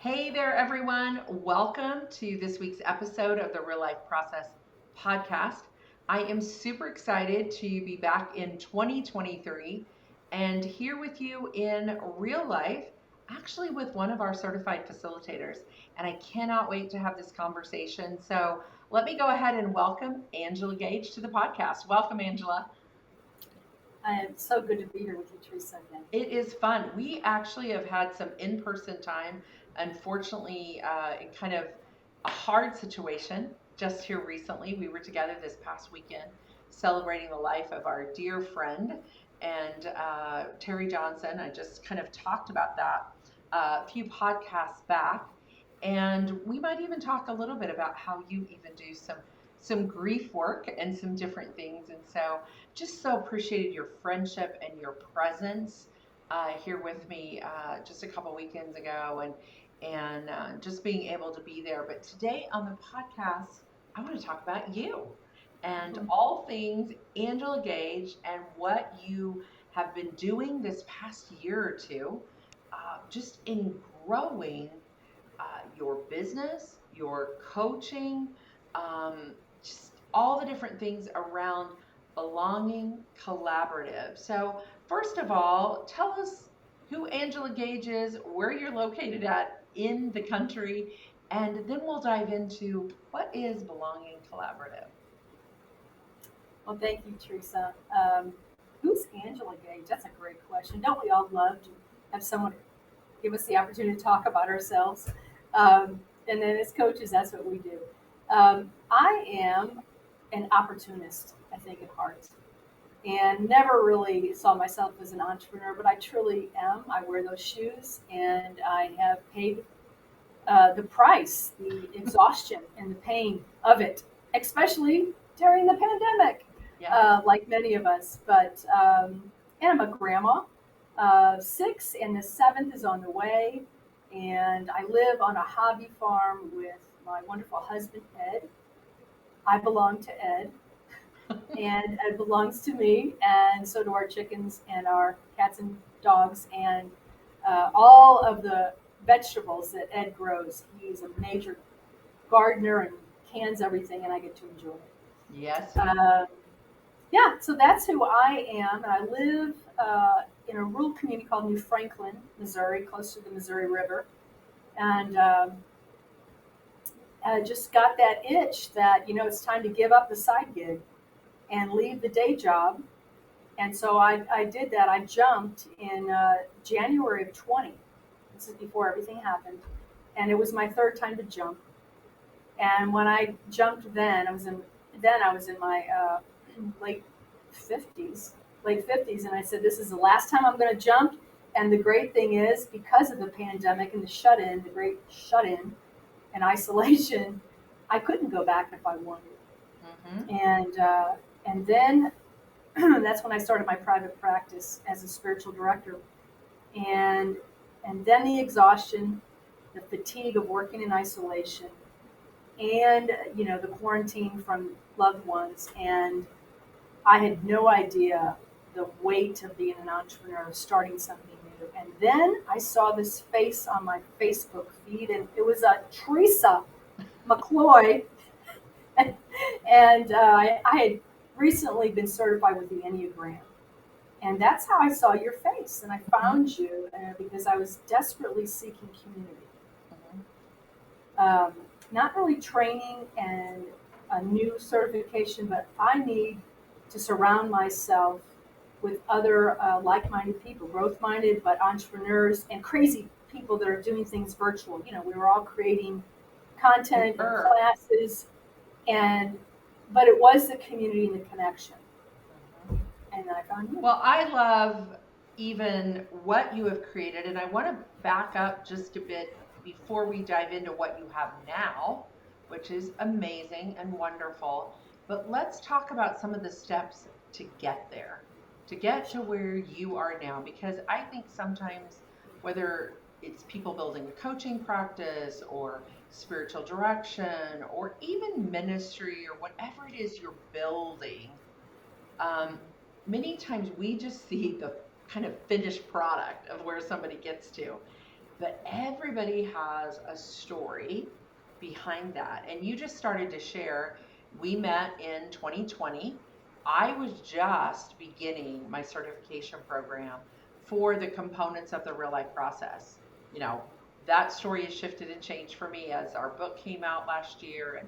Hey there, everyone. Welcome to this week's episode of the Real Life Process podcast. I am super excited to be back in 2023 and here with you in real life, actually with one of our certified facilitators. And I cannot wait to have this conversation. So let me go ahead and welcome Angela Gage to the podcast. Welcome, Angela. It's so good to be here with you, Teresa, again. It is fun. We actually have had some in-person time. Unfortunately, in kind of a hard situation just here recently. We were together this past weekend celebrating the life of our dear friend and Terry Johnson. I just kind of talked about that a few podcasts back. And we might even talk a little bit about how you even do some grief work and some different things. And so just so appreciated your friendship and your presence here with me just a couple weekends ago, and just being able to be there. But today on the podcast, I want to talk about you and all things Angela Gage and what you have been doing this past year or two, just in growing your business, your coaching, just all the different things around belonging collaborative. So, first of all, tell us who Angela Gage is, where you're located at in the country, and then we'll dive into what is belonging collaborative. Well, thank you, Teresa. Who's Angela Gage? That's a great question. Don't we all love to have someone give us the opportunity to talk about ourselves? And then as coaches, that's what we do. I am an opportunist, I think, at heart, and never really saw myself as an entrepreneur, but I truly am. I wear those shoes, and I have paid the price, the exhaustion, and the pain of it, especially during the pandemic, Yes. like many of us. And I'm a grandma of 6, and the 7th is on the way. And I live on a hobby farm with my wonderful husband, Ed. I belong to Ed, and Ed belongs to me, and so do our chickens and our cats and dogs, and all of the vegetables that Ed grows. He's a major gardener and cans everything, and I get to enjoy it. Yes. Yeah, so that's who I am. And I live in a rural community called New Franklin, Missouri, close to the Missouri River. And I just got that itch that, it's time to give up the side gig and leave the day job. And so I did that. I jumped in January of 20. This is before everything happened. And it was my third time to jump. And when I jumped then, I was in my late 50s, and I said, this is the last time I'm going to jump. And the great thing is, because of the pandemic and the great shut-in and isolation, I couldn't go back if I wanted. And then that's when I started my private practice as a spiritual director. And then the exhaustion, the fatigue of working in isolation, and the quarantine from loved ones, and I had no idea the weight of being an entrepreneur, of starting something new. And then I saw this face on my Facebook feed, and it was a Teresa McCloy, and I had recently been certified with the Enneagram, and that's how I saw your face, and I found you because I was desperately seeking community. Not really training and a new certification, but I need to surround myself with other like-minded people, growth-minded, but entrepreneurs and crazy people that are doing things virtual. We were all creating content and classes, but it was the community and the connection. And I found you. Well, I love even what you have created, and I want to back up just a bit before we dive into what you have now, which is amazing and wonderful. But let's talk about some of the steps to get there, to get to where you are now, because I think sometimes, whether it's people building a coaching practice or spiritual direction or even ministry or whatever it is you're building, many times we just see the kind of finished product of where somebody gets to. but everybody has a story behind that. And you just started to share. We met in 2020. I was just beginning my certification program for the components of the real life process. You know, that story has shifted and changed for me as our book came out last year, and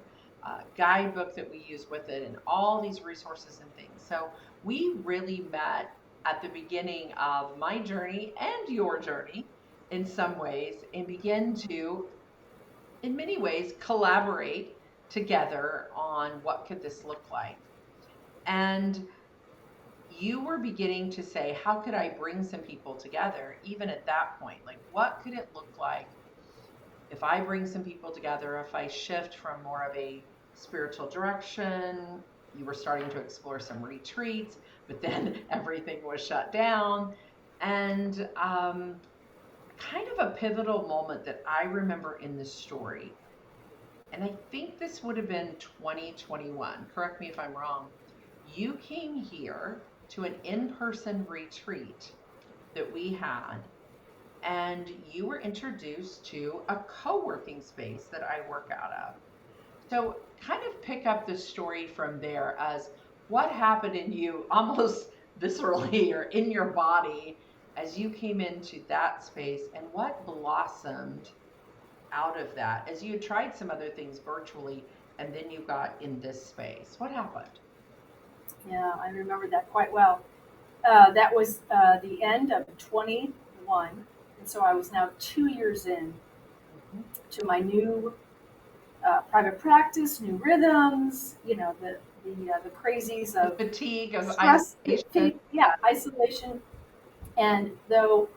guidebook that we use with it, and all these resources and things. So we really met at the beginning of my journey and your journey in some ways, and begin to, in many ways, collaborate together on what could this look like. And you were beginning to say, how could I bring some people together even at that point? Like, what could it look like if I bring some people together, if I shift from more of a spiritual direction? You were starting to explore some retreats, but then everything was shut down. And kind of a pivotal moment that I remember in this story, and I think this would have been 2021. Correct me if I'm wrong. You came here to an in person retreat that we had, and you were introduced to a co working space that I work out of. So, kind of pick up the story from there as what happened in you almost viscerally or in your body as you came into that space, and what blossomed out of that as you had tried some other things virtually and then you got in this space. What happened? Yeah, I remember that quite well. That was the end of 21. And so I was now 2 years in Mhm. to my new private practice, new rhythms, the crazies The of fatigue of stress, isolation. yeah, isolation. And though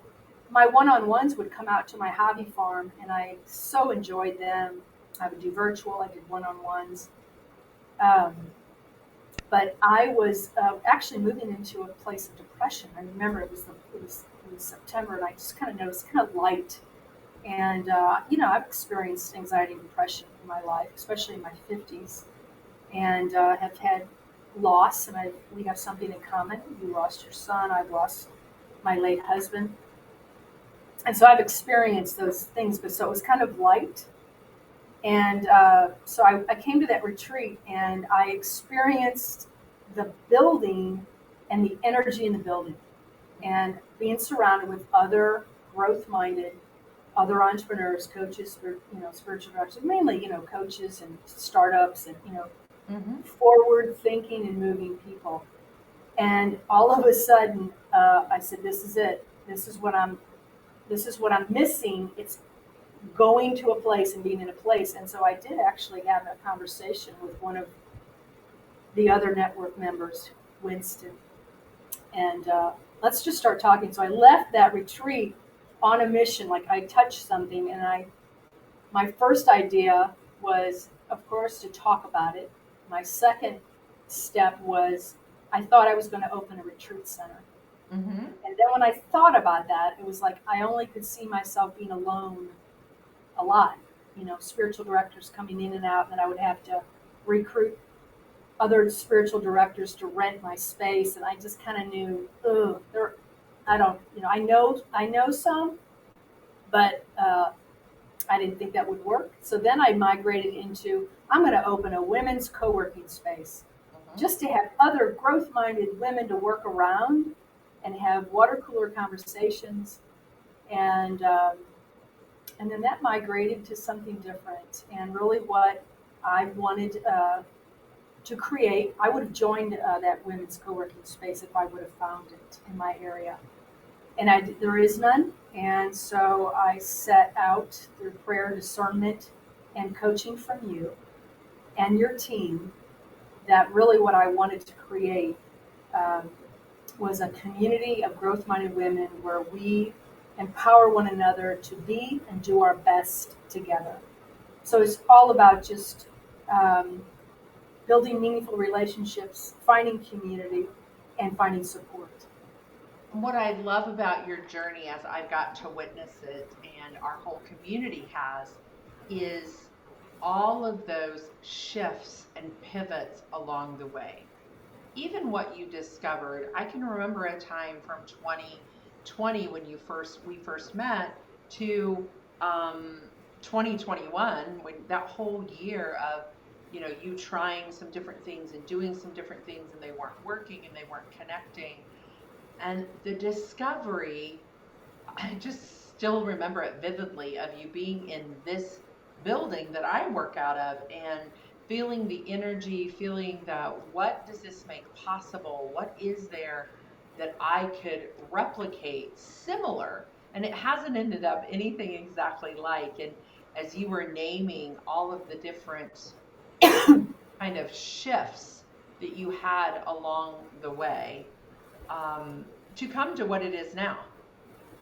my one-on-ones would come out to my hobby farm, and I so enjoyed them. I would do virtual. I did one-on-ones. Um, but I was actually moving into a place of depression. I remember it was September, and I just kind of noticed kind of light. And I've experienced anxiety and depression in my life, especially in my 50s, and have had loss. And we have something in common. You lost your son. I've lost my late husband, and so I've experienced those things. But so it was kind of light. And so I came to that retreat, and I experienced the building and the energy in the building, and being surrounded with other growth-minded, other entrepreneurs, coaches, spiritual directors, mainly, coaches and startups, and, Mm-hmm. forward-thinking and moving people. And all of a sudden, I said, "This is it. This is what I'm missing. It's going to a place and being in a place." And so I did actually have a conversation with one of the other network members, Winston, and let's just start talking. So I left that retreat on a mission. Like, I touched something, and my first idea was, of course, to talk about it. My second step was, I thought I was going to open a retreat center. Mm-hmm. And then when I thought about that, it was like I only could see myself being alone a lot. Spiritual directors coming in and out, and then I would have to recruit other spiritual directors to rent my space. And I just kind of knew, I don't, I know some, but I didn't think that would work. So then I migrated into, I'm going to open a women's co-working space Mm-hmm. just to have other growth-minded women to work around and have water cooler conversations. And then that migrated to something different. And really, what I wanted to create, I would have joined that women's co-working space if I would have found it in my area. And there is none. And so I set out through prayer, discernment, and coaching from you and your team that really what I wanted to create um, was a community of growth-minded women where we empower one another to be and do our best together. So it's all about just building meaningful relationships, finding community, and finding support. What I love about your journey as I've gotten to witness it and our whole community has is all of those shifts and pivots along the way. Even what you discovered, I can remember a time from 2020 when we first met to 2021, when that whole year of, you trying some different things and doing some different things, and they weren't working and they weren't connecting. And the discovery, I just still remember it vividly, of you being in this building that I work out of, and feeling the energy, feeling that, what does this make possible? What is there that I could replicate similar? And it hasn't ended up anything exactly like. And as you were naming all of the different kind of shifts that you had along the way, to come to what it is now,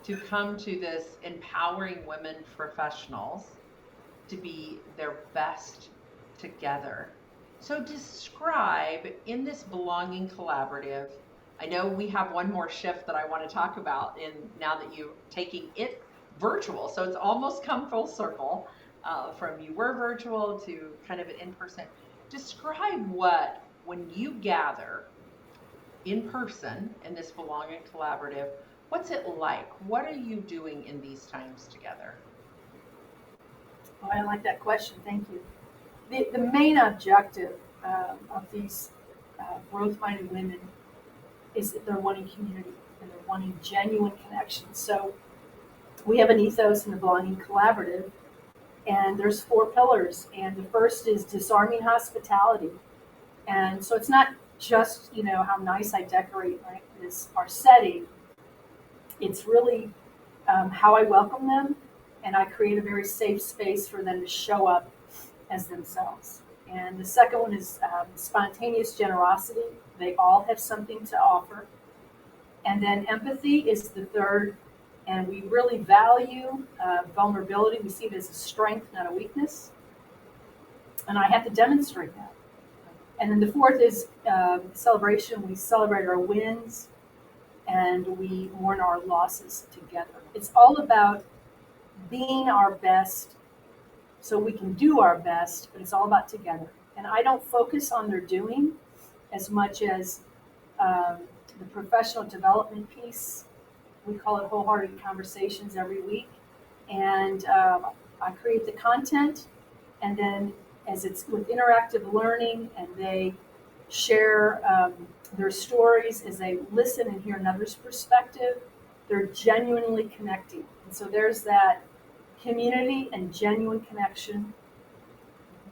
to come to this empowering women professionals to be their best together. So, describe in this belonging collaborative. I know we have one more shift that I want to talk about, in now that you're taking it virtual. So, it's almost come full circle, from you were virtual to kind of an in person. Describe what, when you gather in person in this belonging collaborative, what's it like? What are you doing in these times together? Oh, I like that question. Thank you. The main objective of these growth-minded women is that they're wanting community and they're wanting genuine connection. So we have an ethos in the Belonging Collaborative, and there's 4 pillars. And the first is disarming hospitality. And so it's not just, how nice I decorate our setting. It's really how I welcome them, and I create a very safe space for them to show up as themselves. And the second one is spontaneous generosity. They all have something to offer. And then empathy is the third, and we really value vulnerability. We see it as a strength, not a weakness. And I have to demonstrate that. And then the fourth is celebration. We celebrate our wins and we mourn our losses together. It's all about being our best so we can do our best, but it's all about together. And I don't focus on their doing as much as the professional development piece. We call it wholehearted conversations every week. And I create the content, and then as it's with interactive learning, and they share their stories, as they listen and hear another's perspective, they're genuinely connecting. And so there's that community and genuine connection.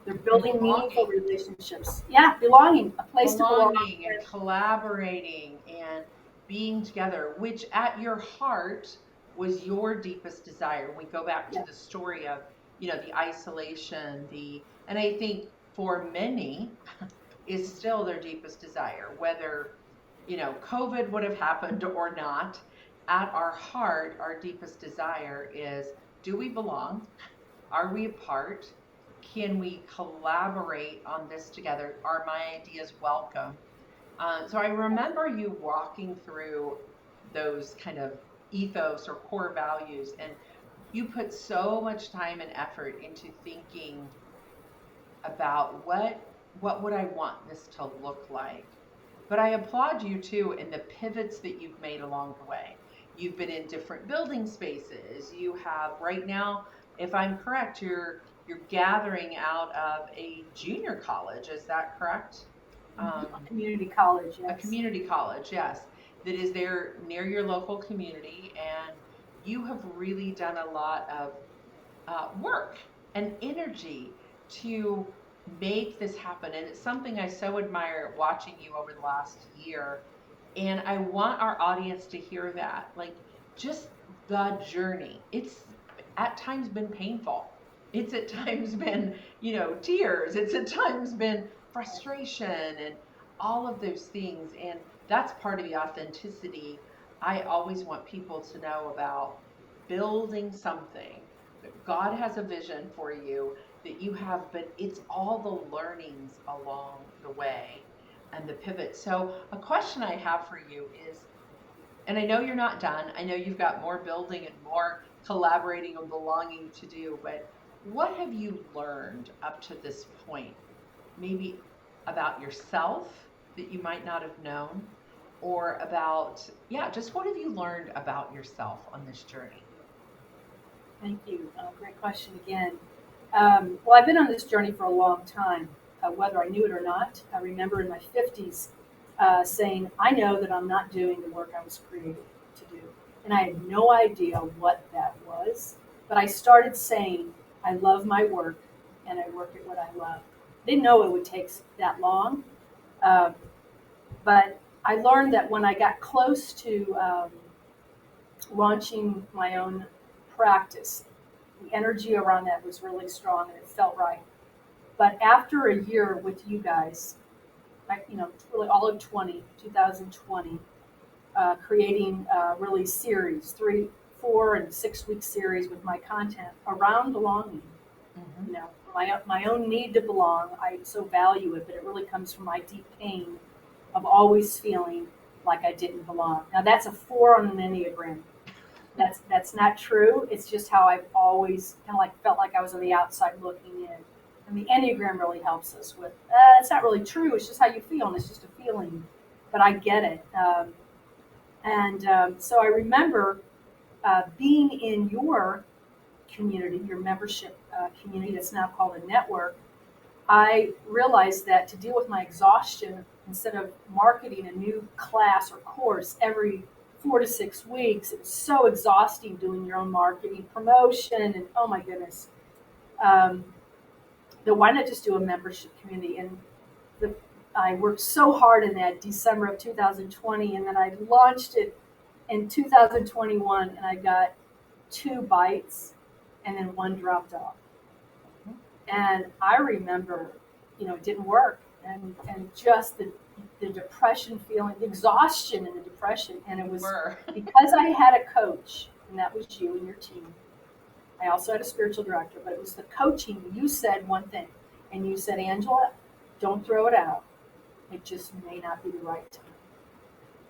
They're building meaningful relationships. Yeah, belonging, a place to belong. Belonging and collaborating and being together, which at your heart was your deepest desire. We go back to the story of, the isolation, and I think for many is still their deepest desire, whether, COVID would have happened or not. At our heart, our deepest desire is, do we belong? Are we a part? Can we collaborate on this together? Are my ideas welcome? So I remember you walking through those kind of ethos or core values, and you put so much time and effort into thinking about what would I want this to look like. But I applaud you too in the pivots that you've made along the way. You've been in different building spaces. You have right now, if I'm correct, you're gathering out of a junior college. Is that correct? A community college, yes. A community college, yes, that is there near your local community, and you have really done a lot of work and energy to make this happen. And it's something I so admire watching you over the last year. And I want our audience to hear that, like, just the journey. It's at times been painful. It's at times been, tears. It's at times been frustration and all of those things. And that's part of the authenticity I always want people to know about, building something. God has a vision for you that you have, but it's all the learnings along the way and the pivot. So a question I have for you is, and I know you're not done, I know you've got more building and more collaborating and belonging to do, but what have you learned up to this point? Maybe about yourself that you might not have known, or about, just what have you learned about yourself on this journey? Thank you. Great question again. Well, I've been on this journey for a long time, whether I knew it or not. I remember in my 50s saying, I know that I'm not doing the work I was created to do. And I had no idea what that was. But I started saying, I love my work and I work at what I love. I didn't know it would take that long. Um, but I learned that when I got close to launching my own practice, the energy around that was really strong and it felt right. But after a year with you guys, really all of 2020, creating really series, 3, 4, and 6 week series with my content around belonging. Mm-hmm. You know, my own need to belong, I so value it, but it really comes from my deep pain of always feeling like I didn't belong. Now that's a 4 on an Enneagram. That's not true. It's just how I've always kind of like felt like I was on the outside looking in. And the Enneagram really helps us with. It's not really true. It's just how you feel, and it's just a feeling. But I get it. So I remember being in your community, your membership community that's now called a network. I realized that to deal with my exhaustion, instead of marketing a new class or course every 4 to 6 weeks, it was so exhausting doing your own marketing, promotion, and oh my goodness. Um, then why not just do a membership community? And the, I worked so hard in that December of 2020, and then I launched it in 2021, and I got 2 bites, and then 1 dropped off. And I remember, it didn't work, and just the depression feeling, the exhaustion and the depression, and it was because I had a coach, and that was you and your team. I also had a spiritual director, but it was the coaching. You said one thing, and you said, Angela, don't throw it out. It just may not be the right time.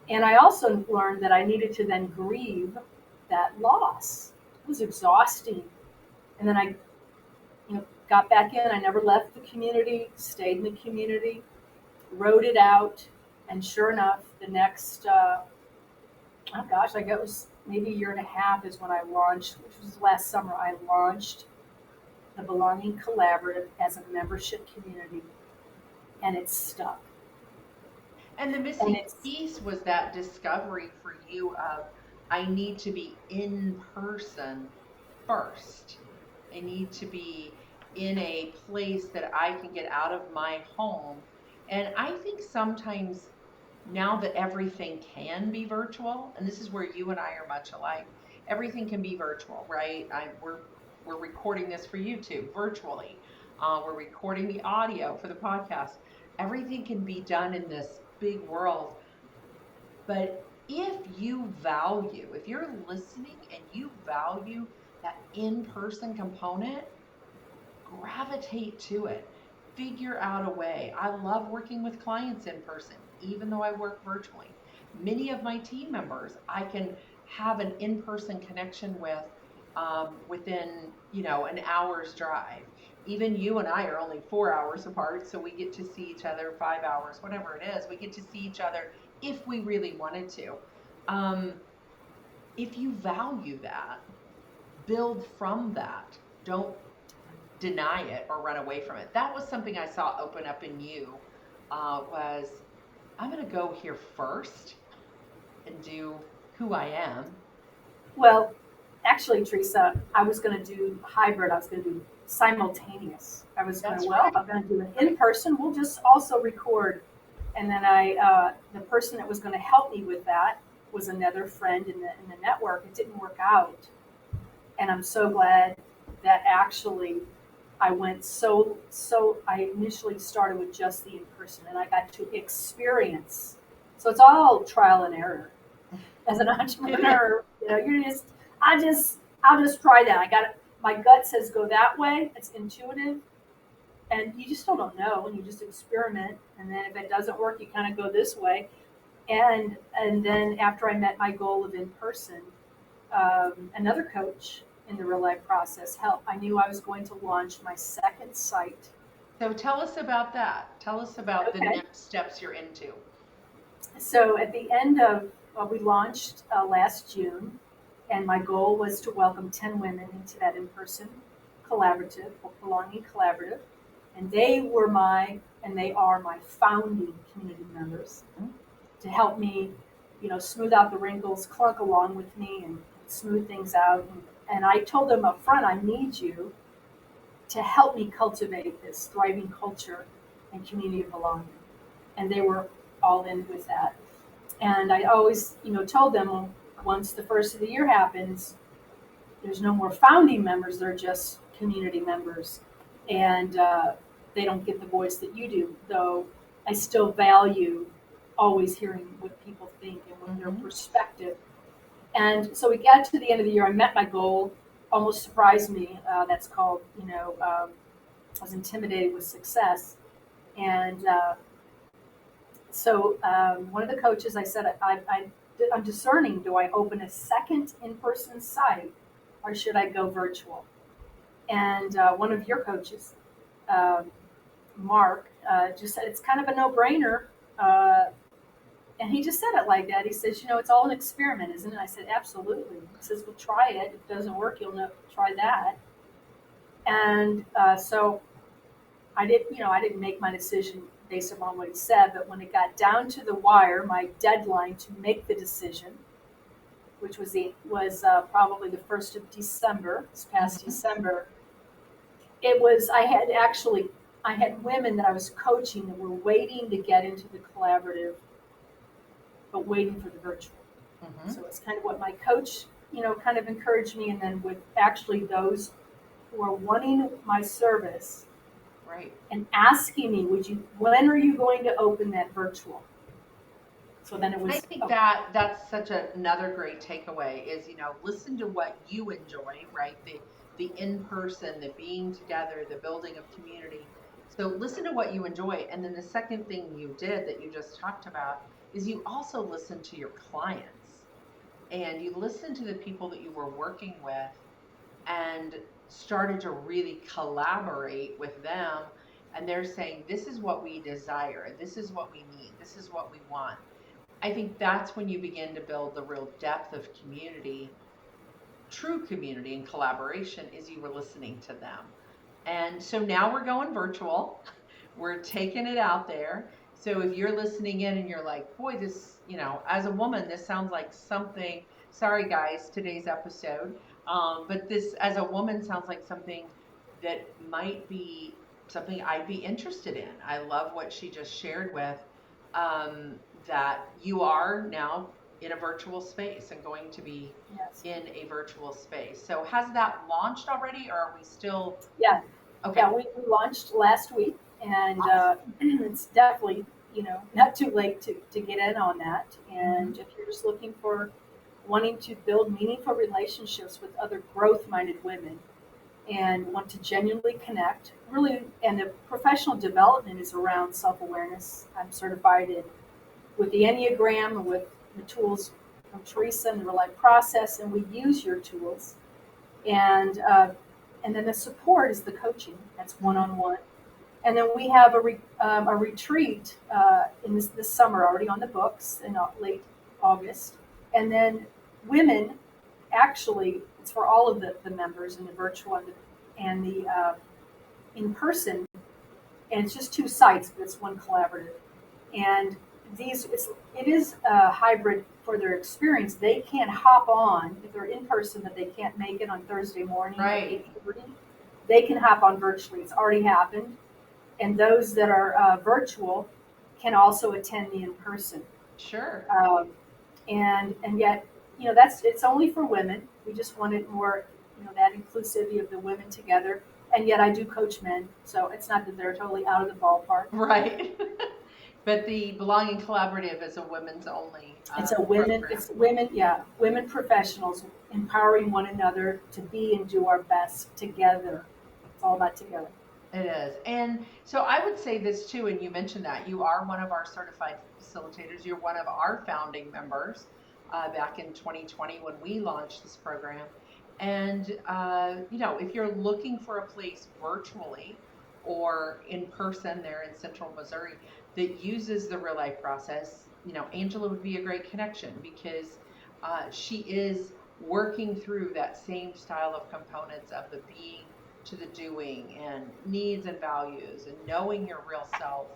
And I also learned that I needed to then grieve that loss. It was exhausting. And then I got back in. I never left the community, stayed in the community, wrote it out, and sure enough, the next, I guess it was maybe a year and a half is when I launched, which was last summer, I launched the Belonging Collaborative as a membership community, and it's stuck. And the missing piece was that discovery for you of, I need to be in person first. I need to be in a place that I can get out of my home. And I think sometimes now that everything can be virtual, and this is where you and I are much alike, everything can be virtual, right? We're recording this for YouTube virtually. We're recording the audio for the podcast. Everything can be done in this big world. But if you're listening and you value that in-person component, gravitate to it. Figure out a way. I love working with clients in person, even though I work virtually. Many of my team members I can have an in-person connection with within, an hour's drive. Even you and I are only 4 hours apart, so we get to see each other 5 hours, whatever it is. We get to see each other if we really wanted to. Um, if you value that, build from that. Don't deny it or run away from it. That was something I saw open up in you. Was I'm going to go here first and do who I am. Well, actually, Teresa, I was going to do hybrid. I was going to do simultaneous. I was going to, I'm going to do an in-person. We'll just also record. And then the person that was going to help me with that was another friend in the network. It didn't work out. And I'm so glad that actually I went I initially started with just the in-person, and I got to experience. So it's all trial and error. As an entrepreneur, I'll just try that. I got it. My gut says go that way. It's intuitive, and you just still don't know, and you just experiment. And then if it doesn't work, you kind of go this way. And then after I met my goal of in person, another coach in the real life process helped. I knew I was going to launch my second site. So tell us about that. Tell us about the next steps you're into. So at the end of we launched last June, And my goal was to welcome 10 women into that in-person collaborative, belonging collaborative. And they are my founding community members to help me, smooth out the wrinkles, clunk along with me and smooth things out. And I told them up front, I need you to help me cultivate this thriving culture and community of belonging. And they were all in with that. And I always, told them, well, once the first of the year happens, there's no more founding members, they're just community members. And they don't get the voice that you do, though I still value always hearing what people think and what their perspective. And so we got to the end of the year, I met my goal, almost surprised me. That's called, I was intimidated with success. And so one of the coaches, I said, I'm discerning, do I open a second in-person site or should I go virtual? And one of your coaches, Mark, just said, it's kind of a no-brainer. And he just said it like that. He says, it's all an experiment, isn't it? I said, absolutely. He says, well, try it. If it doesn't work, you'll know, try that. And so I didn't make my decision based upon what he said, but when it got down to the wire, my deadline to make the decision, which was probably the 1st of December, this past December, I had women that I was coaching that were waiting to get into the collaborative, but waiting for the virtual. So it's kind of what my coach, kind of encouraged me, and then with actually those who are wanting my service, right, and asking me, when are you going to open that virtual? So then it was. I think that's such another great takeaway is, listen to what you enjoy, right? The in-person, the being together, the building of community. So listen to what you enjoy. And then the second thing you did that you just talked about is you also listened to your clients and you listened to the people that you were working with and started to really collaborate with them. And they're saying, this is what we desire. This is what we need. This is what we want. I think that's when you begin to build the real depth of community, true community and collaboration, is you were listening to them. And so now we're going virtual. We're taking it out there. So if you're listening in and you're like, boy, this, as a woman, this sounds like something, sorry guys, today's episode, but this as a woman sounds like something that might be something I'd be interested in. I love what she just shared with, that you are now in a virtual space and going to be in a virtual space. So has that launched already, or are we still? Yeah. Okay. Yeah, we launched last week, and it's definitely, not too late to get in on that. And if you're just looking for wanting to build meaningful relationships with other growth-minded women and want to genuinely connect, really, and the professional development is around self-awareness. I'm certified with the Enneagram and with the tools from Teresa and the REALIFE Process, and we use your tools. And then the support is the coaching. That's one-on-one. And then we have a retreat in this summer already on the books in late August. And then women, actually, it's for all of the members in the virtual and the in-person. And it's just 2 sites, but it's one collaborative. And it is a hybrid for their experience. They can hop on if they're in person, but they can't make it on Thursday morning right. at 8:30. They can hop on virtually. It's already happened. And those that are virtual can also attend the in person. Sure. And yet, it's only for women. We just wanted more, that inclusivity of the women together. And yet, I do coach men, so it's not that they're totally out of the ballpark. Right. But the Belonging Collaborative is a women's only. It's women professionals empowering one another to be and do our best together. It's all about together. It is. And so I would say this too, and you mentioned that you are one of our certified facilitators. You're one of our founding members back in 2020 when we launched this program. And, if you're looking for a place virtually or in person there in Central Missouri that uses the REALIFE process, Angela would be a great connection because she is working through that same style of components of the being to the doing and needs and values and knowing your real self,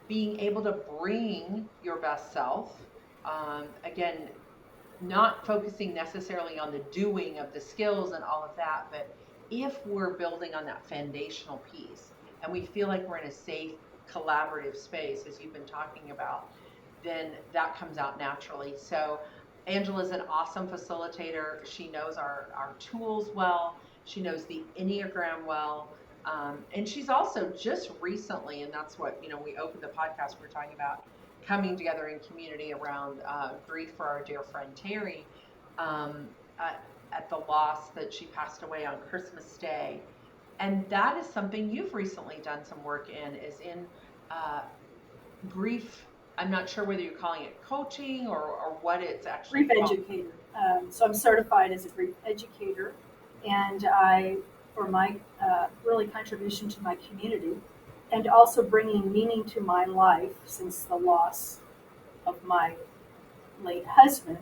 being able to bring your best self. Again, not focusing necessarily on the doing of the skills and all of that, but if we're building on that foundational piece and we feel like we're in a safe, collaborative space, as you've been talking about, then that comes out naturally. So, Angela's an awesome facilitator. She knows our tools well, she knows the Enneagram well. And she's also just recently, and that's what, we opened the podcast, we're talking about coming together in community around grief for our dear friend Terry, um, at the loss that she passed away on Christmas Day. And that is something you've recently done some work in, is in uh, grief. I'm not sure whether you're calling it coaching or what it's actually Grief called. educator. So I'm certified as a grief educator, and for my really contribution to my community, and also bringing meaning to my life since the loss of my late husband.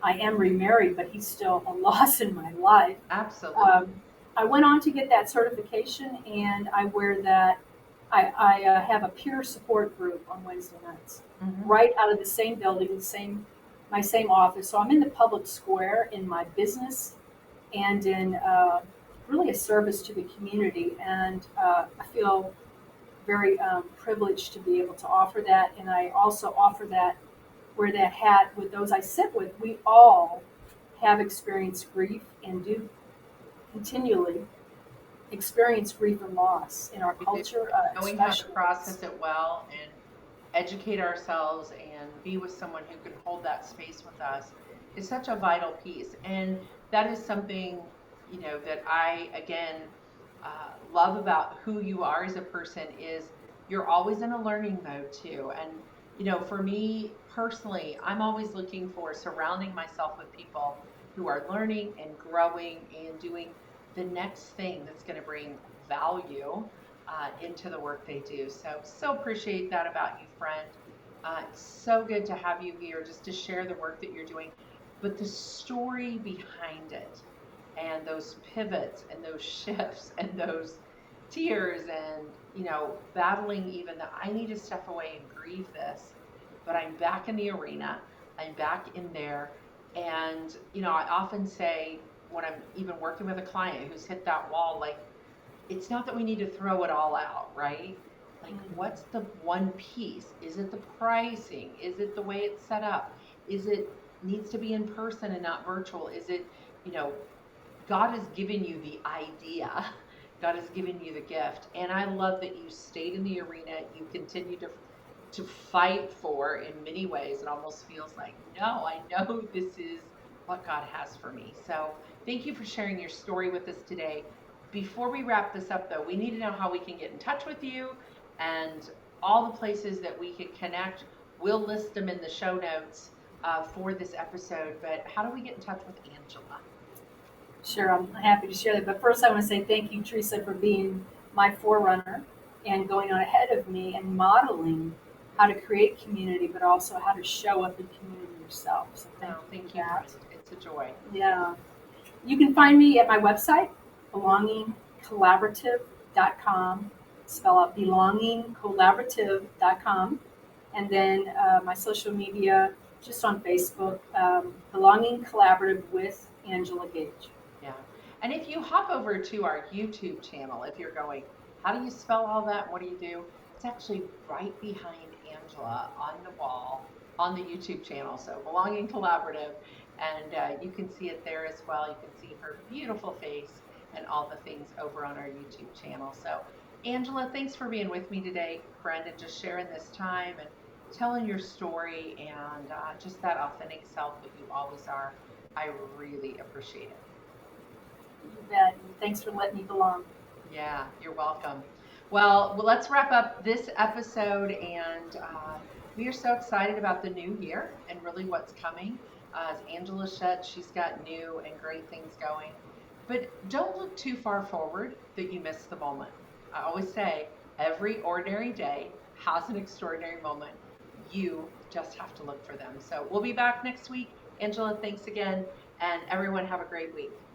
I am remarried, but he's still a loss in my life. Absolutely. I went on to get that certification, and I wear that. I have a peer support group on Wednesday nights, right out of the same building, my same office. So I'm in the public square in my business and in really a service to the community. And I feel very privileged to be able to offer that. And I also offer that, wear that hat with those I sit with. We all have experienced grief and do continually experience grief and loss in our culture. Knowing how to process it well and educate ourselves and be with someone who can hold that space with us is such a vital piece. And that is something, that I, again, love about who you are as a person, is you're always in a learning mode too. And, for me personally, I'm always looking for surrounding myself with people who are learning and growing and doing the next thing that's going to bring value into the work they do. So appreciate that about you, friend. It's so good to have you here just to share the work that you're doing, but the story behind it and those pivots and those shifts and those tears and, battling even that I need to step away and grieve this, but I'm back in the arena. I'm back in there. And, I often say when I'm even working with a client who's hit that wall, like, it's not that we need to throw it all out, right? Like, what's the one piece? Is it the pricing? Is it the way it's set up? Is it needs to be in person and not virtual? Is it, God has given you the idea. God has given you the gift. And I love that you stayed in the arena. You continue to fight for, in many ways. It almost feels like, no, I know this is what God has for me. So thank you for sharing your story with us today. Before we wrap this up, though, we need to know how we can get in touch with you and all the places that we can connect. We'll list them in the show notes for this episode. But how do we get in touch with Angela? Sure, I'm happy to share that. But first, I want to say thank you, Teresa, for being my forerunner and going on ahead of me and modeling how to create community, but also how to show up in community yourself. So thank you. It's a joy. Yeah. You can find me at my website, belongingcollaborative.com. Spell out belongingcollaborative.com. And then my social media, just on Facebook, Belonging Collaborative with Angela Gage. Yeah. And if you hop over to our YouTube channel, if you're going, how do you spell all that? What do you do? It's actually right behind Angela on the wall on the YouTube channel. So Belonging Collaborative. And you can see it there as well. You can see her beautiful face and all the things over on our YouTube channel. So Angela, thanks for being with me today, friend, and just sharing this time and telling your story and just that authentic self that you always are. I really appreciate it. You bet. Thanks for letting me belong. Yeah, you're welcome. Well, let's wrap up this episode, and we are so excited about the new year and really what's coming. As Angela said, she's got new and great things going. But don't look too far forward that you miss the moment. I always say every ordinary day has an extraordinary moment. You just have to look for them. So we'll be back next week. Angela, thanks again. and everyone have a great week.